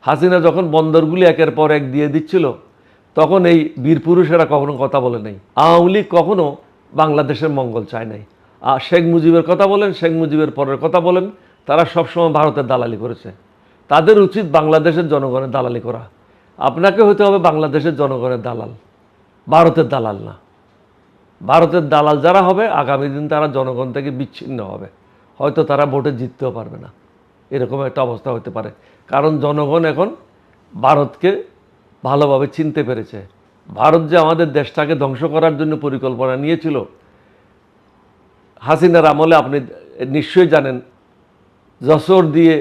হাসিনা যখন বন্দরগুলি একের পর এক দিয়ে দিচ্ছিল, তখন এই বীর পুরুষেরা কখনো কথা বলে নাই। আওয়ামী লীগ কখনো বাংলাদেশের মঙ্গল চায় নাই। শেখ মুজিবের কথা বলেন, শেখ মুজিবের পরের কথা বলেন, তারা সবসময় ভারতের দালালি করেছে। তাদের উচিত বাংলাদেশের জনগণের দালালি করা। আপনাকে হতে হবে বাংলাদেশের জনগণের দালাল, ভারতের দালাল না। ভারতের দালাল যারা হবে, আগামী দিন তারা জনগণ থেকে বিচ্ছিন্ন হবে, হয়তো তারা ভোটে জিততেও পারবে না, এরকম একটা অবস্থা হতে পারে। কারণ জনগণ এখন ভারতকে ভালোভাবে চিনতে পেরেছে। ভারত যে আমাদের দেশটাকে ধ্বংস করার জন্য পরিকল্পনা নিয়েছিল, হাসিনার আমলে আপনি নিশ্চয়ই জানেন, যশোর দিয়ে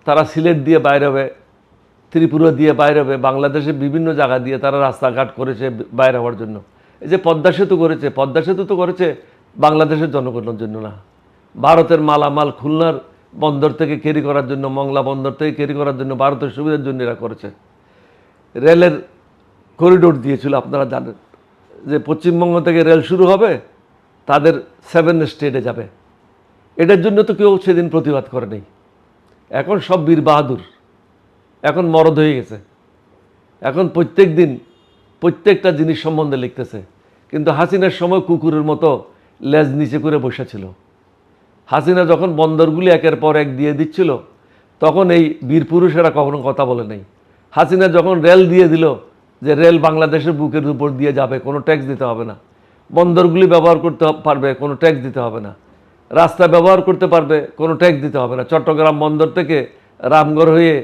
তারা সিলেট দিয়ে বাইরে হবে, ত্রিপুরা দিয়ে বাইরে হবে, বাংলাদেশের বিভিন্ন জায়গা দিয়ে তারা রাস্তাঘাট করেছে বাইরে হওয়ার জন্য। এই যে পদ্মা সেতু করেছে, পদ্মা সেতু তো করেছে বাংলাদেশের জনগণের জন্য না, ভারতের মালামাল খুলনার বন্দর থেকে ক্যারি করার জন্য, মংলা বন্দর থেকে ক্যারি করার জন্য, ভারতের সুবিধার জন্য এরা করেছে। রেলের করিডোর দিয়েছিল, আপনারা জানেন যে পশ্চিমবঙ্গ থেকে রেল শুরু হবে, তাদের 7 স্টেটে যাবে। এটার জন্য তো কেউ সেদিন প্রতিবাদ করে নেই। এখন সব বীর বাহাদুর, এখন মরদ হয়ে গেছে, এখন প্রত্যেক দিন প্রত্যেকটা জিনিস সম্বন্ধে লিখতেছে। কিন্তু হাসিনার সময় কুকুরের মতো লেজ নিচে করে বসেছিল। হাসিনা যখন বন্দরগুলি একের পর এক দিয়ে দিচ্ছিল, তখন এই বীর পুরুষেরা কখনো কথা বলে নাই। হাসিনা যখন রেল দিয়ে দিল, যে রেল বাংলাদেশের বুকের উপর দিয়ে যাবে, কোনো ট্যাক্স দিতে হবে না, বন্দরগুলি ব্যবহার করতে পারবে, কোনো ট্যাক্স দিতে হবে না, রাস্তা ব্যবহার করতে পারবে, কোনো ট্যাক্স দিতে হবে না, চট্টগ্রাম বন্দর থেকে রামগড় হয়ে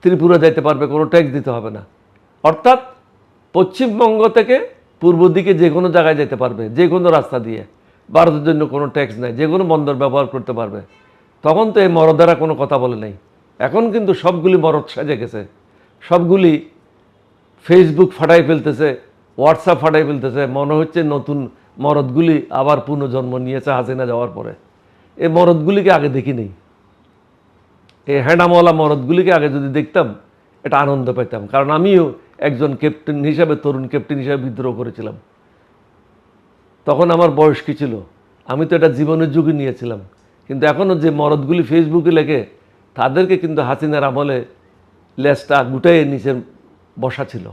ত্রিপুরা যেতে পারবে, কোনো ট্যাক্স দিতে হবে না। অর্থাৎ পশ্চিমবঙ্গ থেকে পূর্ব দিকে যে কোনো জায়গায় যেতে পারবে, যে কোনো রাস্তা দিয়ে, ভারতের জন্য কোনো ট্যাক্স নেই, যে কোনো বন্দর ব্যবহার করতে পারবে। তখন তো এই মরদেরা কোনো কথা বলে নাই। এখন কিন্তু সবগুলি মরদ সাজে গেছে, সবগুলি ফেসবুক ফাটাই ফেলতেছে, হোয়াটসঅ্যাপ ফাটাই ফেলতেছে। মনে হচ্ছে নতুন মরদগুলি আবার পুনর্জন্ম নিয়েছে হাসিনা যাওয়ার পরে। এই মরদগুলিকে আগে দেখি নেই, এই হ্যান্ডামওয়ালা মরদগুলিকে আগে যদি দেখতাম এটা আনন্দ পেতাম। কারণ আমিও একজন ক্যাপ্টেন হিসাবে, তরুণ ক্যাপ্টেন হিসাবে বিদ্রোহ করেছিলাম। তখন আমার বয়স কী ছিল, আমি তো এটা জীবনের যুগে নিয়েছিলাম। কিন্তু এখনও যে মরদগুলি ফেসবুকে লেখে, তাদেরকে কিন্তু হাসিনার আমলে লেজটা গুটাইয়ে নিচে বসা ছিল।